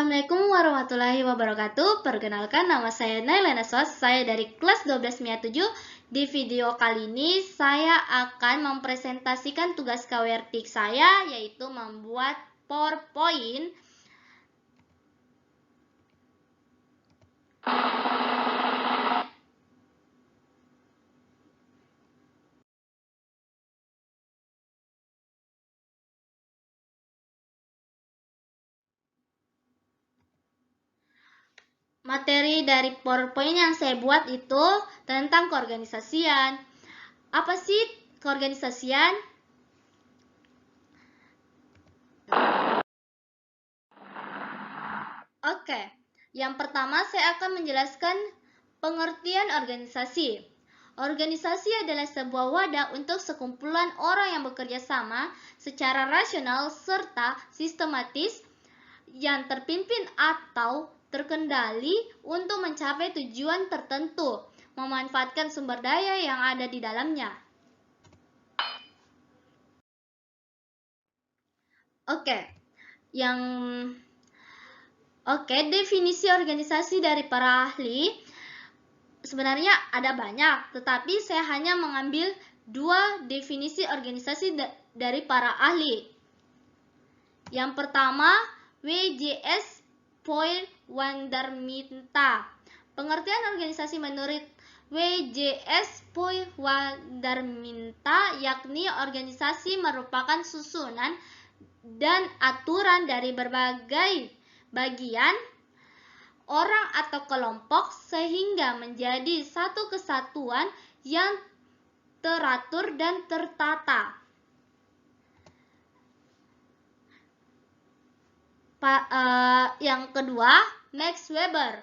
Assalamualaikum warahmatullahi wabarakatuh. Perkenalkan, nama saya Naila Naswas. Saya dari kelas 12 MIA 7. Di video kali ini saya akan mempresentasikan tugas KWRTIK saya, yaitu membuat PowerPoint. Materi dari PowerPoint yang saya buat itu tentang keorganisasian. Apa sih keorganisasian? Oke, yang pertama saya akan menjelaskan pengertian organisasi. Organisasi adalah sebuah wadah untuk sekumpulan orang yang bekerja sama secara rasional serta sistematis yang terpimpin atau terkendali untuk mencapai tujuan tertentu, memanfaatkan sumber daya yang ada di dalamnya. Definisi organisasi dari para ahli sebenarnya ada banyak, tetapi saya hanya mengambil 2 definisi organisasi dari para ahli. Yang pertama, W.J.S. Poirot-Vanderminta. Pengertian organisasi menurut W.J.S. Poirot-Vanderminta yakni organisasi merupakan susunan dan aturan dari berbagai bagian orang atau kelompok sehingga menjadi satu kesatuan yang teratur dan tertata. Yang kedua, Max Weber.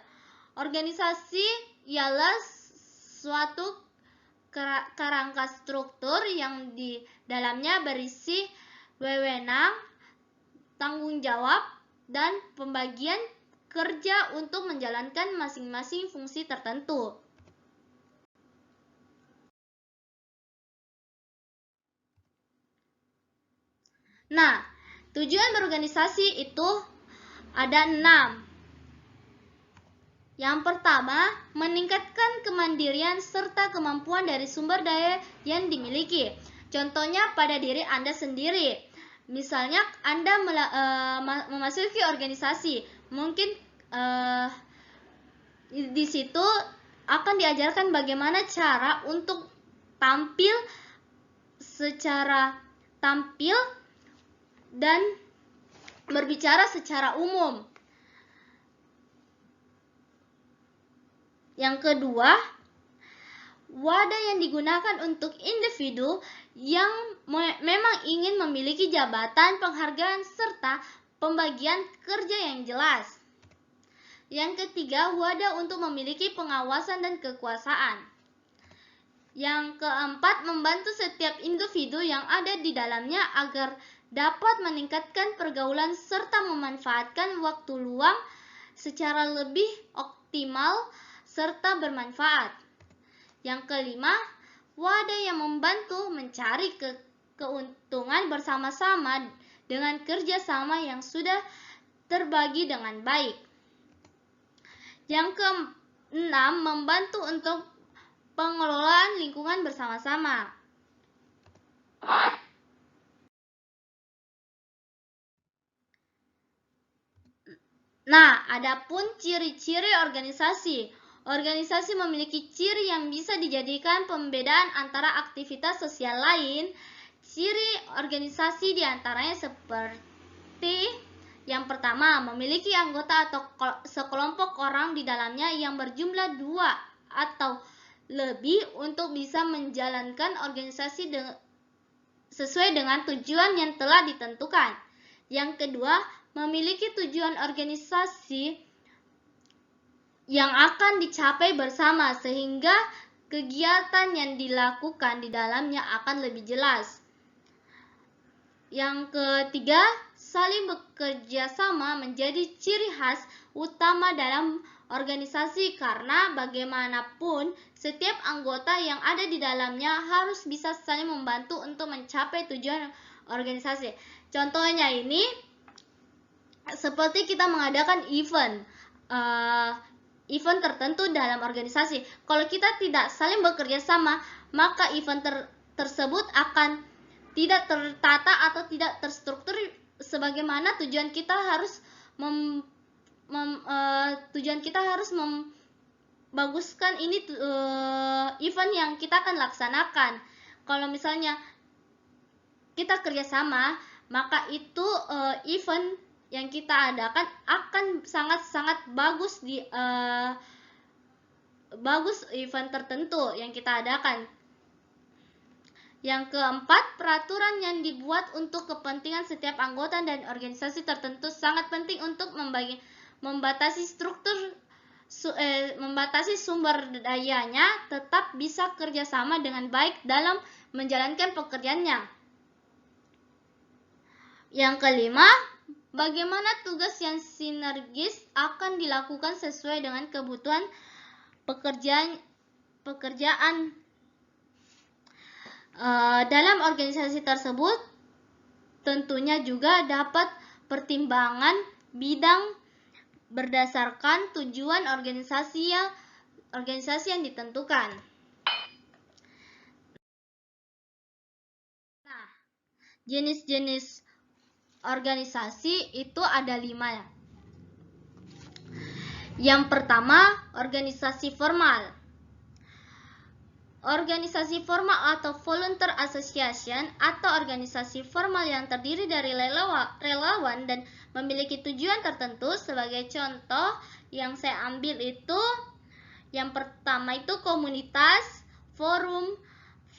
Organisasi ialah suatu kerangka struktur yang di dalamnya berisi wewenang, tanggung jawab, dan pembagian kerja untuk menjalankan masing-masing fungsi tertentu. Nah, tujuan berorganisasi itu ada 6. Yang pertama, meningkatkan kemandirian serta kemampuan dari sumber daya yang dimiliki. Contohnya pada diri Anda sendiri. Misalnya Anda memasuki organisasi, mungkin di situ akan diajarkan bagaimana cara untuk tampil dan berbicara secara umum. Yang kedua, wadah yang digunakan untuk individu yang memang ingin memiliki jabatan, penghargaan, serta pembagian kerja yang jelas. Yang ketiga, wadah untuk memiliki pengawasan dan kekuasaan. Yang keempat, membantu setiap individu yang ada di dalamnya agar dapat meningkatkan pergaulan serta memanfaatkan waktu luang secara lebih optimal serta bermanfaat. Yang kelima, wadah yang membantu mencari keuntungan bersama-sama dengan kerjasama yang sudah terbagi dengan baik. Yang keenam, membantu untuk pengelolaan lingkungan bersama-sama. Nah, adapun ciri-ciri organisasi. Organisasi memiliki ciri yang bisa dijadikan pembedaan antara aktivitas sosial lain. Ciri organisasi diantaranya seperti yang pertama, memiliki anggota atau sekelompok orang di dalamnya yang berjumlah 2 atau lebih untuk bisa menjalankan organisasi sesuai dengan tujuan yang telah ditentukan. Yang kedua, memiliki tujuan organisasi yang akan dicapai bersama sehingga kegiatan yang dilakukan di dalamnya akan lebih jelas. Yang ketiga, saling bekerja sama menjadi ciri khas utama dalam organisasi karena bagaimanapun setiap anggota yang ada di dalamnya harus bisa saling membantu untuk mencapai tujuan organisasi. Contohnya ini seperti kita mengadakan event tertentu dalam organisasi. Kalau kita tidak saling bekerja sama, maka event tersebut akan tidak tertata atau tidak terstruktur sebagaimana tujuan kita harus membaguskan ini event yang kita akan laksanakan. Kalau misalnya kita kerjasama, maka itu event yang kita adakan akan sangat-sangat bagus bagus event tertentu yang kita adakan. Yang keempat, peraturan yang dibuat untuk kepentingan setiap anggota dan organisasi tertentu sangat penting untuk membatasi sumber dayanya tetap bisa kerjasama dengan baik dalam menjalankan pekerjaannya. Yang kelima, bagaimana tugas yang sinergis akan dilakukan sesuai dengan kebutuhan pekerjaan dalam organisasi tersebut. Tentunya juga dapat pertimbangan bidang berdasarkan tujuan organisasi yang ditentukan. Nah, jenis-jenis organisasi itu ada 5 ya. Yang pertama, organisasi formal. Organisasi formal atau volunteer association atau organisasi formal yang terdiri dari relawan dan memiliki tujuan tertentu. Sebagai contoh yang saya ambil itu, yang pertama itu komunitas, forum,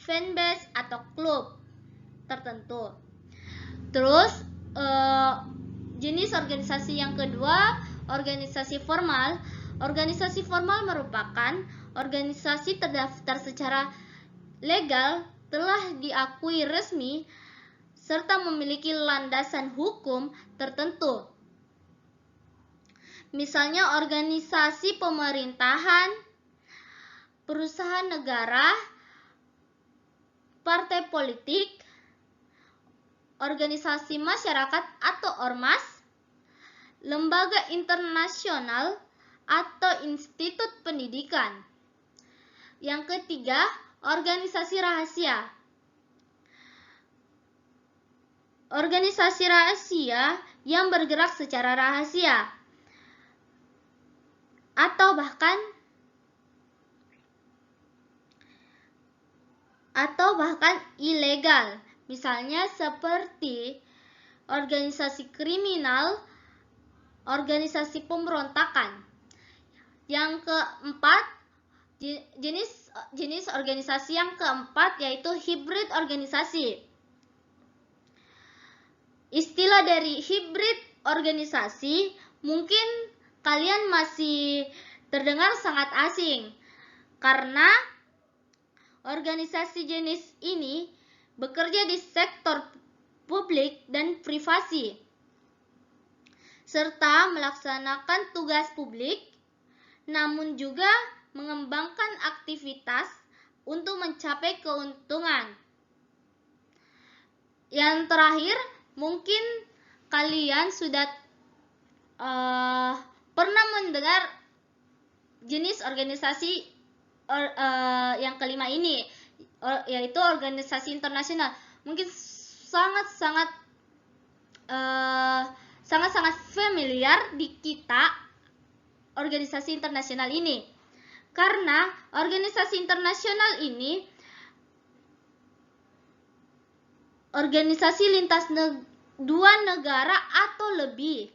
fanbase atau klub tertentu. Terus jenis organisasi yang kedua, organisasi formal. Organisasi formal merupakan organisasi terdaftar secara legal, telah diakui resmi, serta memiliki landasan hukum tertentu. Misalnya organisasi pemerintahan, perusahaan negara, partai politik, organisasi masyarakat atau ormas, lembaga internasional, atau institut pendidikan. Yang ketiga, organisasi rahasia. Organisasi rahasia yang bergerak secara rahasia atau bahkan ilegal. Misalnya seperti organisasi kriminal, organisasi pemberontakan. Yang keempat, jenis organisasi yang keempat yaitu hybrid organisasi. Istilah dari hybrid organisasi mungkin kalian masih terdengar sangat asing karena organisasi jenis ini bekerja di sektor publik dan privasi serta melaksanakan tugas publik, namun juga mengembangkan aktivitas untuk mencapai keuntungan. Yang terakhir, mungkin kalian sudah pernah mendengar jenis organisasi yang kelima ini, yaitu organisasi internasional. Mungkin sangat-sangat familiar di kita organisasi internasional ini, karena organisasi internasional ini organisasi lintas dua negara atau lebih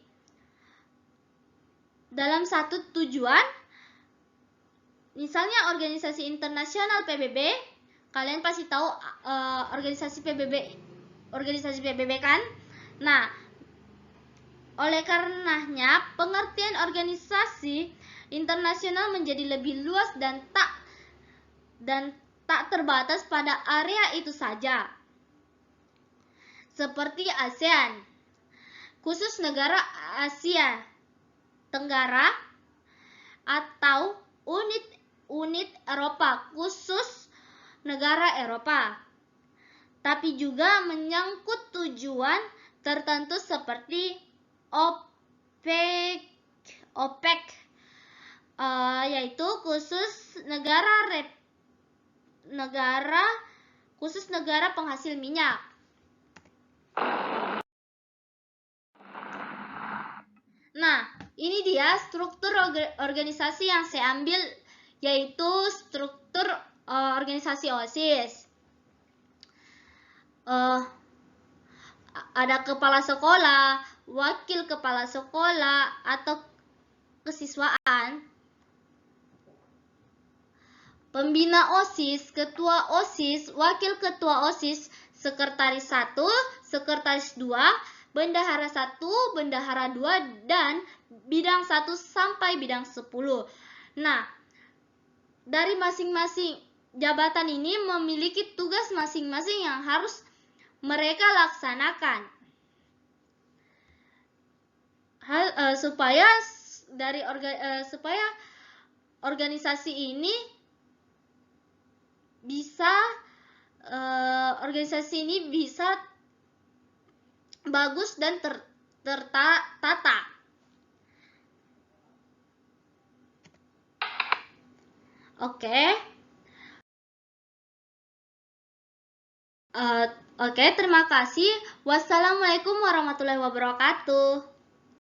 dalam satu tujuan. Misalnya organisasi internasional PBB, kalian pasti tahu organisasi PBB kan? Nah, oleh karenanya, pengertian organisasi internasional menjadi lebih luas dan tak terbatas pada area itu saja. Seperti ASEAN, khusus negara Asia Tenggara, atau unit Eropa, khusus negara Eropa. Tapi juga menyangkut tujuan tertentu seperti OPEC, yaitu khusus negara penghasil minyak. Nah, ini dia struktur organisasi yang saya ambil, yaitu struktur organisasi OSIS. Ada kepala sekolah, wakil kepala sekolah, atau kesiswaan, pembina OSIS, ketua OSIS, wakil ketua OSIS, sekretaris 1, sekretaris 2, bendahara 1, bendahara 2, dan bidang 1 sampai bidang 10. Nah, dari masing-masing jabatan ini memiliki tugas masing-masing yang harus mereka laksanakan. Supaya organisasi ini bisa bagus dan tertata. Oke, terima kasih. Wassalamualaikum warahmatullahi wabarakatuh.